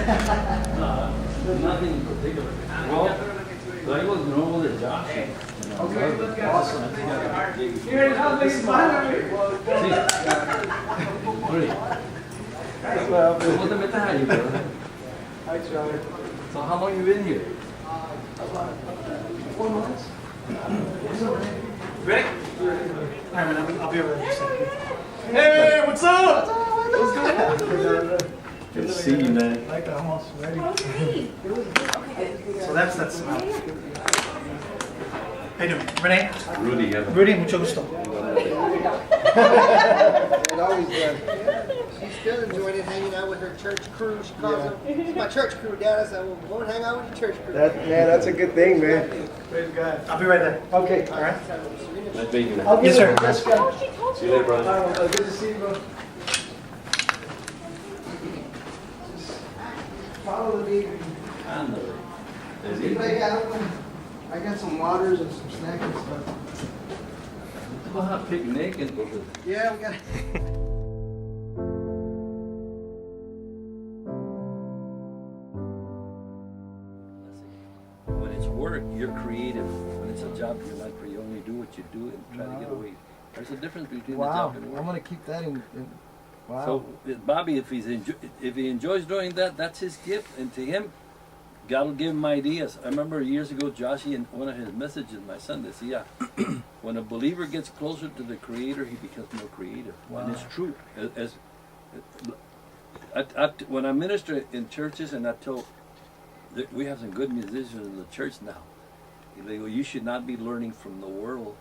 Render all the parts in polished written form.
Nothing in particular. Well, that was normal to Josh. Okay, let's go. Awesome. Here, I'll make fun of me. ¿Cómo te metes ahí, brother? Hi, Javier. So how long you been here? About 4 months. Ready? All right, man, I'll be over there in a second. Hey, what's up? What's going on? Good to see you, man. Like I'm almost ready. Oh, sweet. So that's How you doing? Renee? Rudy, Rudy, mucho gusto. It always does. She's still enjoying it, hanging out with her church crew. She calls them, it's my church crew, Dad. I said, well, go and hang out with your church crew. That's a good thing, man. Praise God. I'll be right there. Okay. All right. Nice meeting you, man. I'll Yes, give sir. it a best guy. Oh, she told See you later, brother. Good to see you, bro. Just follow the lead. Is he? I got some waters and some snacks and stuff. Well, a picnic and Yeah, we got. when it's work, you're creative. When it's a job, you're not free. You only do what you do and try to get away. There's a difference between the Wow, job and work. I'm gonna keep that in. Wow. So Bobby, if he enjoys doing that, that's his gift, and to him, God will give him ideas. I remember years ago, Joshy, in one of his messages, my son, they say, when a believer gets closer to the Creator, he becomes more creative, and it's true. When I minister in churches, and I told, we have some good musicians in the church now. They go, you should not be learning from the world.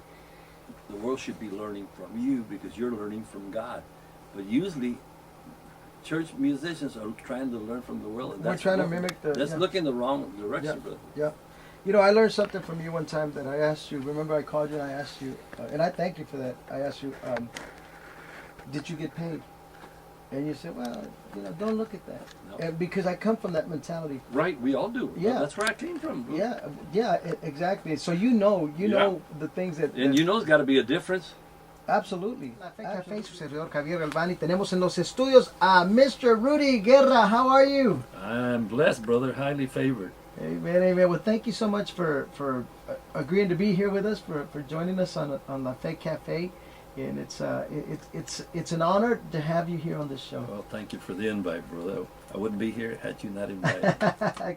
The world should be learning from you because you're learning from God. But usually, church musicians are trying to learn from the world. And We're trying to mimic the. That's yeah. looking the wrong direction, brother. Yeah. You know, I learned something from you one time that I asked you. Remember, I called you and I asked you, and I thank you for that. I asked you, did you get paid? And you said, well, don't look at that. No. And because I come from that mentality. Right, we all do. Yeah. That's where I came from. Bro. Exactly. So you know the things that. And you know there's got to be a difference. Absolutely. Café, su servidor Javier Galvan, y tenemos en los estudios a Mr. Rudy Guerra. How are you? I'm blessed, brother. Highly favored. Amen, amen. Well, thank you so much for agreeing to be here with us, for joining us on La Fe Cafe, and it's an honor to have you here on this show. Well, thank you for the invite, brother. I wouldn't be here had you not invited.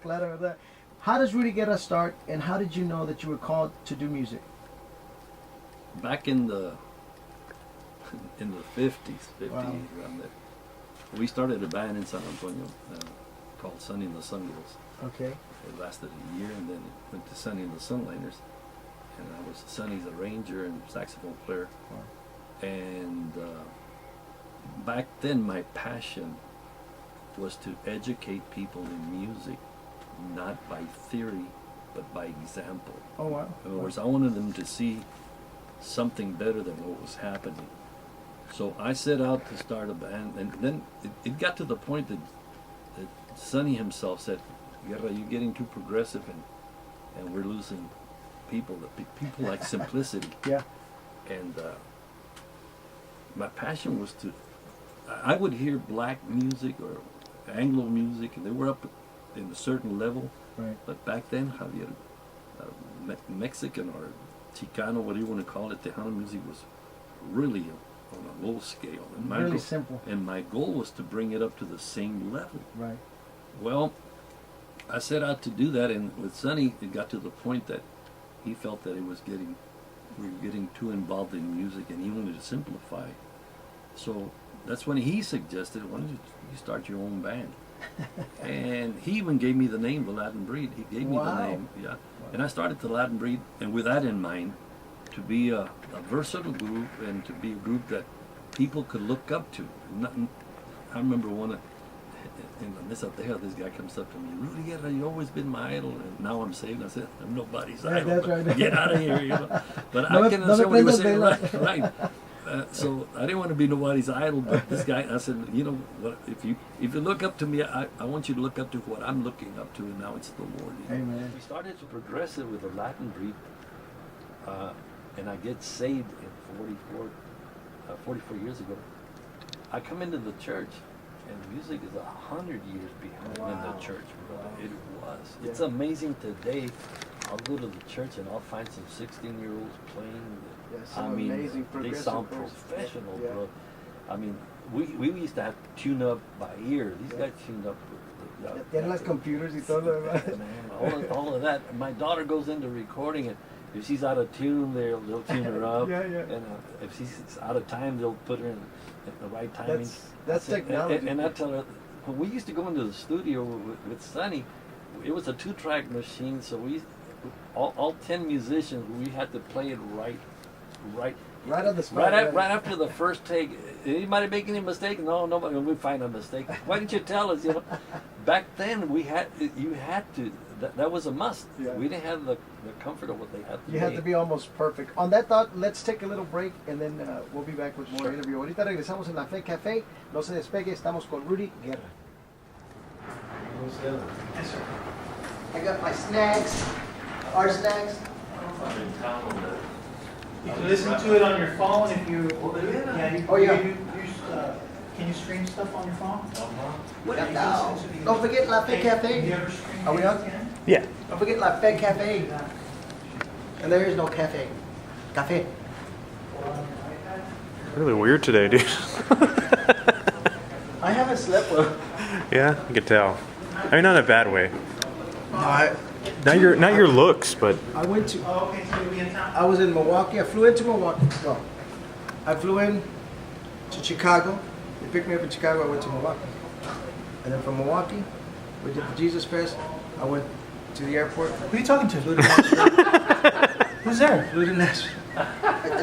Claro, ¿verdad? How does Rudy Guerra start, and how did you know that you were called to do music? Back in the 50s, Wow. around there, we started a band in San Antonio called Sunny and the Sungirls. Okay. It lasted a year, and then it went to Sunny and the Sunliners, and I was Sunny's arranger and saxophone player. Wow. And back then, my passion was to educate people in music, not by theory, but by example. Oh, wow. In other words, I wanted them to see something better than what was happening. So I set out to start a band, and then it got to the point that Sonny himself said, Guerra, you're getting too progressive, and we're losing people. People like simplicity. Yeah. And my passion was I would hear black music or Anglo music, and they were up in a certain level. Right. But back then, Javier, Mexican or Chicano, whatever you want to call it, Tejano music was really on a low scale. And Really simple. And my goal was to bring it up to the same level. Right. Well, I set out to do that, and with Sonny, it got to the point that he felt that we were getting too involved in music, and he wanted to simplify. So that's when he suggested, why don't you start your own band? And he even gave me the name, the Latin Breed. He gave me the name, yeah. Wow. And I started the Latin Breed, and with that in mind, to be a versatile group and to be a group that people could look up to. I remember in this guy comes up to me, Rudy Guerra, you've always been my idol, and now I'm saved. I said, I'm nobody's idol. That's right. Get out of here, But I can understand what he was saying, right. So I didn't want to be nobody's idol, but this guy, I said, what, if you look up to me, I want you to look up to what I'm looking up to, and now it's the Lord. Amen. We started to progress it with the Latin Breed, and I get saved in 44 years ago. I come into the church, and music is 100 years behind in the church, brother. It was. Yeah. It's amazing today. I'll go to the church and I'll find some 16-year-olds playing. Yeah, some amazing they progressive sound chords. professional, Yeah. bro. I mean, we used to have to tune up by ear. These guys tuned up. Tienen las computers y todo lo demás. Man, all of that. My daughter goes into recording it. If she's out of tune, they'll tune her up. Yeah, yeah. And if she's out of time, they'll put her in the right timing. That's technology. And I tell her, when we used to go into the studio with Sonny, it was a 2-track machine, so all 10 musicians, we had to play it right Right on the spot. right after the first take. Anybody make any mistake? No, nobody. We find a mistake. Why didn't you tell us? You know, back then you had to. That was a must. Yeah. We didn't have the comfort of what they had. You have to be almost perfect. On that thought, let's take a little break and then we'll be back with more Sure. interview. Ahorita regresamos en La Fe Café. No se despegue. Estamos con Rudy Guerra. Yes, sir. I got my snacks. Our snacks. You can listen to it on your phone if you. Yeah. You, Oh, yeah. Can you stream stuff on your phone? Yeah, no. Don't forget La Fe Have you Café. ever streamed Are we on? again? Yeah. Don't forget La Fe Café. And there is no cafe. Café. Really weird today, dude. I haven't slept well. Yeah, you could tell. I mean, not in a bad way. No, Not your looks, but I went to. Oh, okay, so you'll be in town? I was in Milwaukee. I flew into Milwaukee. Well, I flew in to Chicago. They picked me up in Chicago. I went to Milwaukee. And then from Milwaukee, we did the Jesus Fest. I went to the airport. Who are you talking Flew to? to Nashville. Who's there? Flew to Nashville.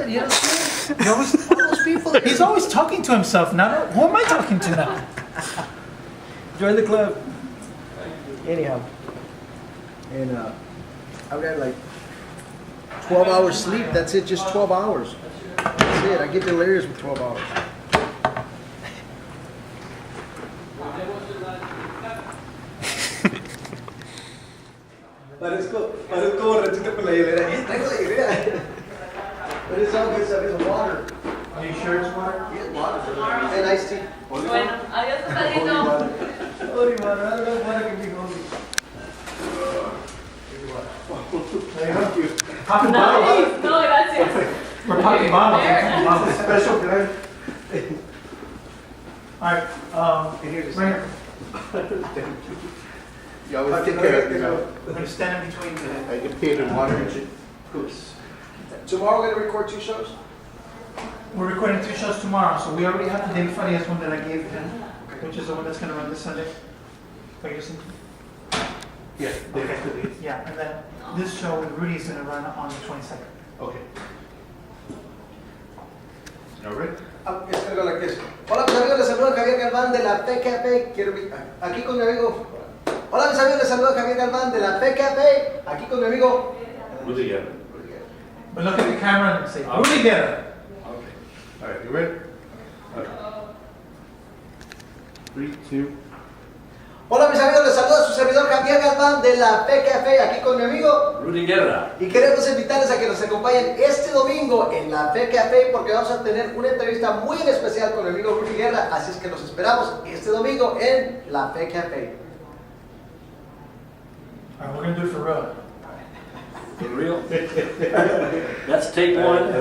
You know, see? You always all those people. He's always talking to himself. Now, who am I talking to now? Join the club. Anyhow. And I got like 12 hours sleep. That's it, just 12 hours. That's it. I get delirious with 12 hours. Parezco borrachito con la hielera. Traigo la hielera. But it's all good stuff. It's water. Are you sure it's water? It's water. And iced tea. Bueno, adiós, Holy padrino. water. Holy water. I don't know if water can be holy. Thank you. Pocket bottles. Nice. No, gracias. We're pocket bottles. There. Bottles. Special guy. All right. And here's Right here. You always take care of it, you know. I'm standing between you. I get paid in water and shit. Tomorrow we're gonna record 2 shows? We're recording 2 shows tomorrow, so we already have the David Farias one that I gave him, which is the one that's going to run this Sunday. Ferguson. Yeah, effectively. Yeah, and then this show with Rudy is going to run on the 22nd. Okay. All right. It's gonna go like this. Hola mis amigos, les saluda Javier Galvan de la PKP. Aquí con mi amigo. Hola mis amigos, les saluda Javier Galvan de la PKP. Aquí con mi amigo. Rudy Guerra. But look at the camera and say, Rudy Guerra. Okay. All right, you ready? Okay. 3, 2. Hola mis amigos, les saluda su servidor Javier Galvan de la PKP. Aquí con mi amigo. Rudy Guerra. Y queremos invitarles a que nos acompañen este domingo en la Fe Café porque vamos a tener una entrevista muy en especial con mi amigo Rudy Guerra. Así es que los esperamos este domingo en la Fe Café. All right, we're going to do it for real. For real? That's take one.